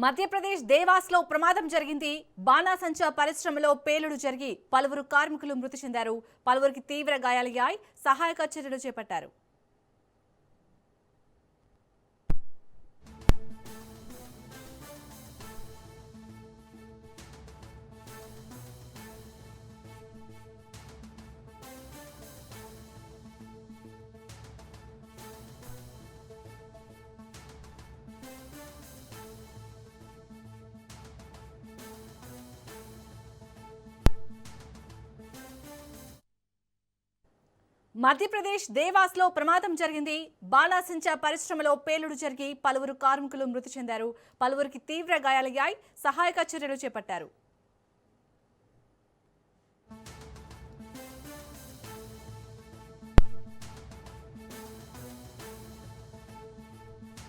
మధ్యప్రదేశ్ దేవాస్లో ప్రమాదం జరిగింది. బాణాసంచా పరిశ్రమలో పేలుడు జరిగి పలువురు కార్మికులు మృతి చెందారు. పలువురికి తీవ్ర గాయాలయ్యాయి. సహాయక చర్యలు చేపట్టారు. మధ్యప్రదేశ్ దేవాస్లో ప్రమాదం జరిగింది. బాణాసంచా పరిశ్రమలో పేలుడు జరిగి పలువురు కార్మికులు మృతి చెందారు. పలువురికి తీవ్ర గాయాలయ్యాయి. సహాయక చర్యలు చేపట్టారు.